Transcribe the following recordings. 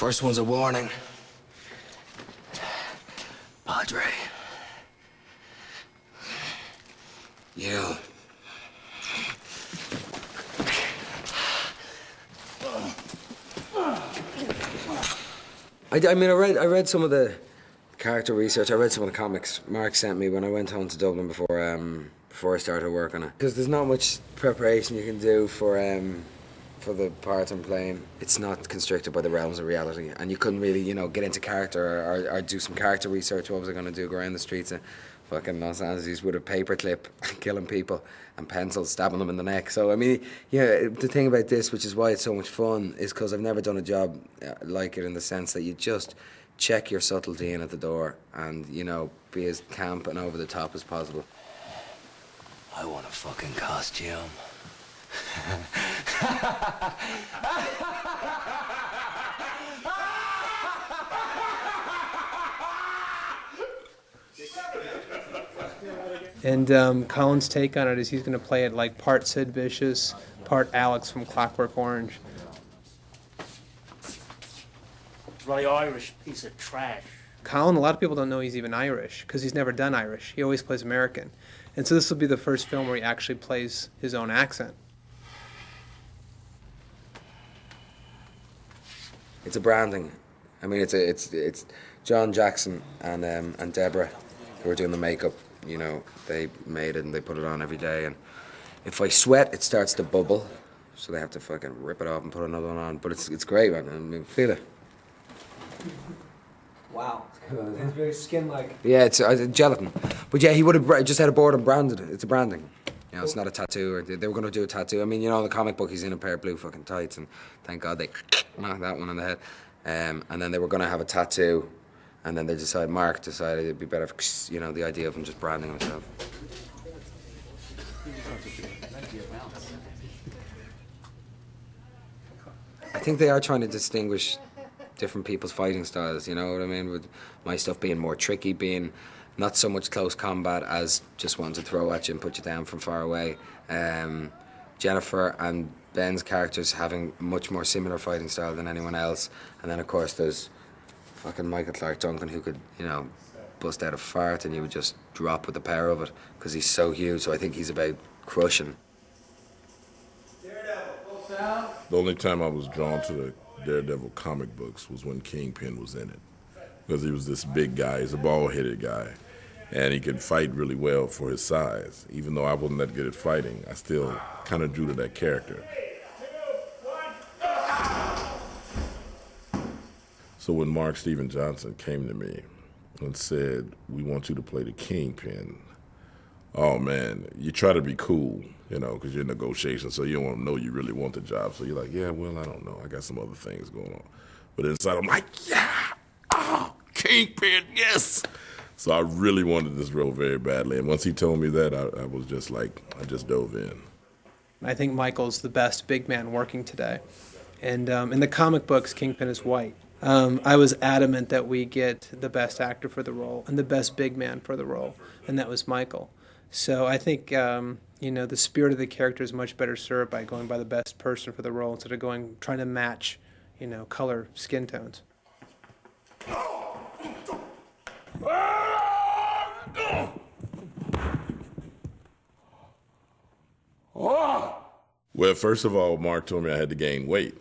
First one's a warning. Padre. You. I mean, I read some of the character research. I read some of the comics Mark sent me when I went home to Dublin before I started work on it. Because there's not much preparation you can do for the part I'm playing. It's not constricted by the realms of reality, and you couldn't really, you know, get into character or do some character research. What was I going to do? Go around the streets of fucking Los Angeles with a paperclip, killing people, and pencils, stabbing them in the neck. So I mean, yeah, the thing about this, which is why it's so much fun, is because I've never done a job like it, in the sense that you just check your subtlety in at the door, and, you know, be as camp and over the top as possible. I want a fucking costume. And Colin's take on it is he's going to play it like part Sid Vicious, part Alex from Clockwork Orange. Really Irish piece of trash. Colin, a lot of people don't know he's even Irish because he's never done Irish. He always plays American. And so this will be the first film where he actually plays his own accent. It's a branding. I mean, it's John Jackson and Deborah who are doing the makeup. You know, they made it and they put it on every day. And if I sweat, it starts to bubble, so they have to fucking rip it off and put another one on. But it's great, man. I mean, feel it. Wow, it's very skin-like. Yeah, it's gelatin. But yeah, he would have just had a board and branded it. It's a branding. You know, it's not a tattoo. Or they were going to do a tattoo. I mean, you know, in the comic book, he's in a pair of blue fucking tights, and thank God they knocked that one on the head. And then they were going to have a tattoo, and then Mark decided it'd be better for, you know, the idea of him just branding himself. I think they are trying to distinguish different people's fighting styles, you know what I mean? With my stuff being more tricky, being not so much close combat as just wanting to throw at you and put you down from far away. Jennifer and Ben's characters having much more similar fighting style than anyone else. And then, of course, there's fucking Michael Clark Duncan, who could, you know, bust out a fart and you would just drop with the power of it because he's so huge. So I think he's about crushing. DareDevil, full sound. The only time I was drawn to the DareDevil comic books was when Kingpin was in it, because he was this big guy. He's a bald-headed guy, and he could fight really well for his size. Even though I wasn't that good at fighting, I still kind of drew to that character. So when Mark Steven Johnson came to me and said, "We want you to play the Kingpin," oh man, you try to be cool, you know, because you're in negotiations, so you don't want to know you really want the job. So you're like, yeah, well, I don't know. I got some other things going on. But inside, I'm like, yeah, oh, Kingpin, yes. So I really wanted this role very badly. And once he told me that, I was just like, I just dove in. I think Michael's the best big man working today. And in the comic books, Kingpin is white. I was adamant that we get the best actor for the role and the best big man for the role, and that was Michael. So I think, you know, the spirit of the character is much better served by going by the best person for the role instead of trying to match, you know, color, skin tones. Well, first of all, Mark told me I had to gain weight,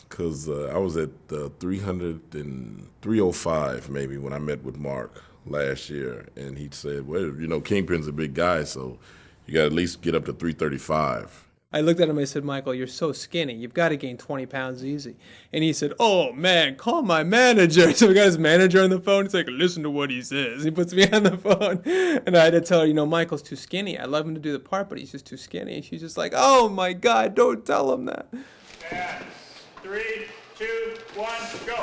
because I was at 305 maybe when I met with Mark last year, and he said, well, you know, Kingpin's a big guy, so you got to at least get up to 335. I looked at him and I said, Michael, you're so skinny. You've got to gain 20 pounds easy. And he said, oh, man, call my manager. So we got his manager on the phone. He's like, listen to what he says. He puts me on the phone. And I had to tell her, you know, Michael's too skinny. I love him to do the part, but he's just too skinny. And she's just like, oh, my God, don't tell him that. And 3, 2, 1, go.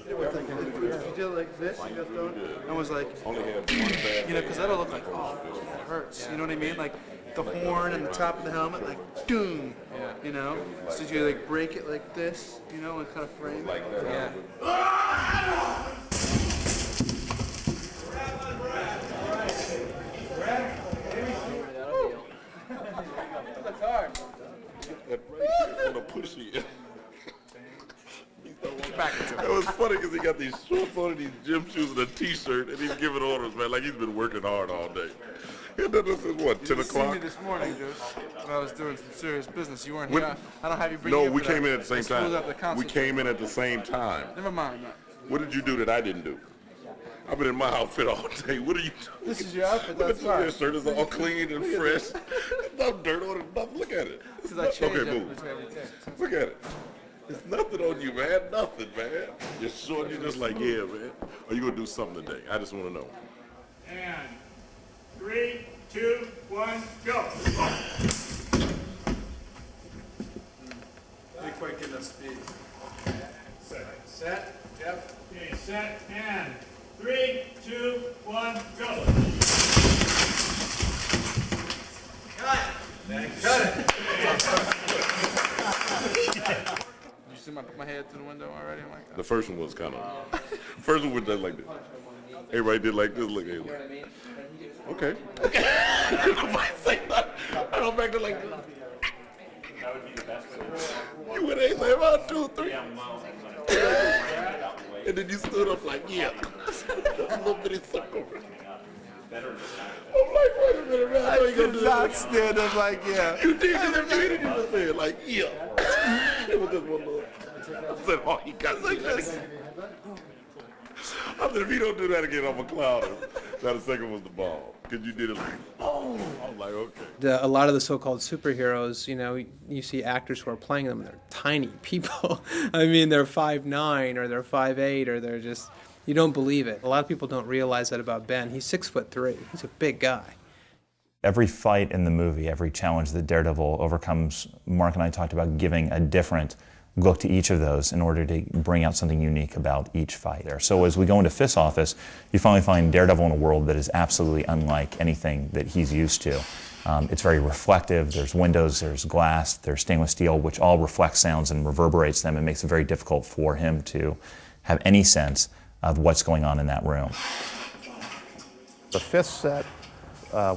He did like this, he got thrown, and was like, you know, because that'll look like, oh, that hurts. You know what I mean? Like the horn and the top of the helmet, like, doom. You know? So you like break it like this, you know, and kind of frame it. Yeah. That right here, I'm gonna push you. was funny because he got these shorts on and these gym shoes and a t-shirt, and he's giving orders, man, like he's been working hard all day. And then this is what, 10 You o'clock? see me this morning, dude, when I was doing some serious business. You weren't When- here. I don't have you bring No, you up we for came that. in at the same I screwed up the time. concert. We came in at the same time. Never mind. No. What did you do that I didn't do? I've been in my outfit all day. What are you doing? This is your outfit. Look That's at your fine. shirt is all clean and fresh. There's no dirt on it. Nothing. Look at it. Because I change Okay, up move. between every day. Look at it. There's nothing on you, man. Nothing, man. You're short. You're just like, yeah, man. Are you gonna do something today? I just want to know. And 3, 2, 1, go. Be quick in the speed. Set. Yep. Okay, set. And 3, 2, 1, go. You see my put my head through the window already? I'm like, The first one was kind of. First one was just like this. Everybody did like this. Look, like, okay. Nobody say nothing. I don't back to like this. You went 8, like 1, 2, 3. And then you stood up like, yeah. A little bitty circle. I'm like, wait a minute, man. I know you gonna do that. stand up like, yeah. You did, because if you didn't even say it, like, yeah. It was just one little. I said, oh, you got like this. I said, if you don't do that again, I'm a clown. Now the second was the ball. Because you did it like, oh. I'm like, okay. A lot of the so-called superheroes, you know, you see actors who are playing them, and they're tiny people. I mean, they're 5'9", or they're 5'8", or they're just, you don't believe it. A lot of people don't realize that about Ben. He's 6'3". He's a big guy. Every fight in the movie, every challenge that Daredevil overcomes, Mark and I talked about giving a different look to each of those in order to bring out something unique about each fight there. So as we go into Fist's office, you finally find Daredevil in a world that is absolutely unlike anything that he's used to. It's very reflective. There's windows, there's glass, there's stainless steel, which all reflects sounds and reverberates them and makes it very difficult for him to have any sense of what's going on in that room. The Fist set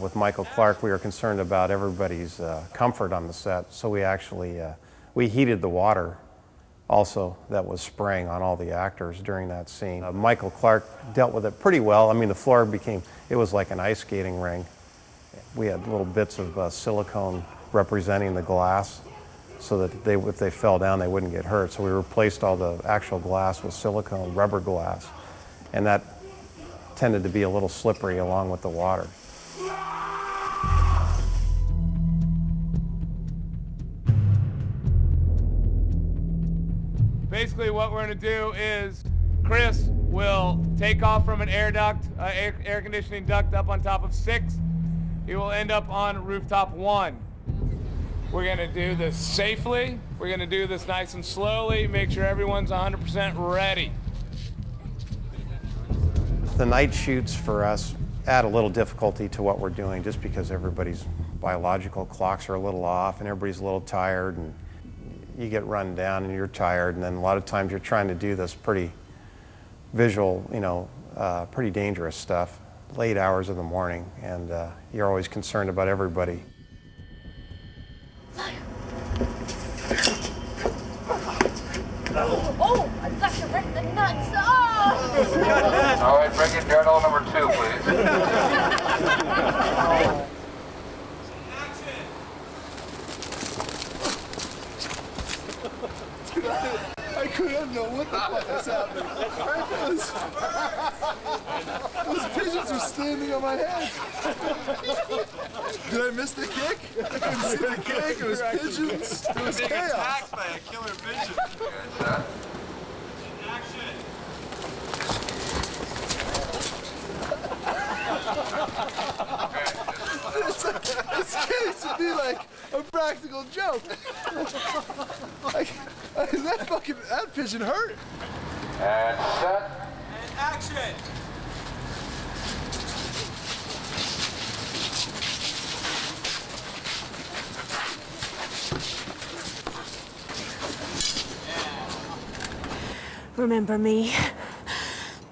with Michael Clark, we were concerned about everybody's comfort on the set, so we actually we heated the water also that was spraying on all the actors during that scene. Michael Clark dealt with it pretty well. I mean, the floor it was like an ice skating ring. We had little bits of silicone representing the glass so that if they fell down, they wouldn't get hurt. So we replaced all the actual glass with silicone rubber glass, and that tended to be a little slippery along with the water. Basically what we're going to do is Chris will take off from an air duct, air conditioning duct up on top of 6. He will end up on rooftop 1. We're going to do this safely. We're going to do this nice and slowly, make sure everyone's 100% ready. The night shoots for us add a little difficulty to what we're doing just because everybody's biological clocks are a little off and everybody's a little tired, and you get run down and you're tired, and then a lot of times you're trying to do this pretty visual, pretty dangerous stuff, late hours of the morning, and you're always concerned about everybody. Oh, I got you right in the nuts. Oh! All right, bring in Daredevil number 2, please. I couldn't know what the fuck was happening. Those pigeons were standing on my head. Did I miss the kick? I couldn't see the kick. It was pigeons. It was chaos. Attacked by a killer pigeon. It's getting to be like a practical joke. That pigeon hurt. And set. And action! Remember me,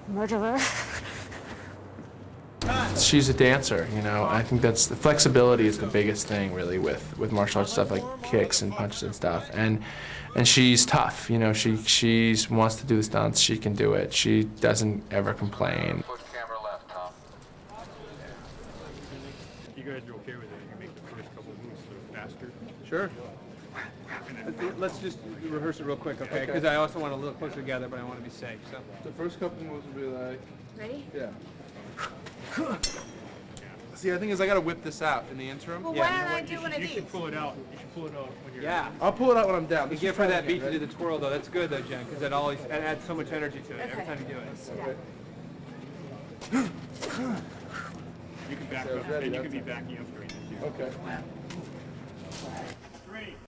murderer? she's a dancer, you know. I think that's the flexibility is the biggest thing really with martial arts stuff like kicks and punches and stuff. And she's tough, you know. She wants to do the stunts. She can do it. She doesn't ever complain. Put camera left, Tom. You guys are okay with it? You can make the first couple moves a little faster. Sure. Let's just rehearse it real quick, okay? Because I also want to look closer together, but I want to be safe. So The first couple moves will be like, Ready? yeah. See, the thing is, I gotta whip this out in the interim. Well, why don't I do one of You these? should pull it out. You should pull it out when you're. yeah. I'll pull it out when I'm down. You give her that beat to do the twirl, though. That's good, though, Jen, because that always adds so much energy to it every Okay. time you do it. Yeah. You can back up, and you can be backing up during this. Okay.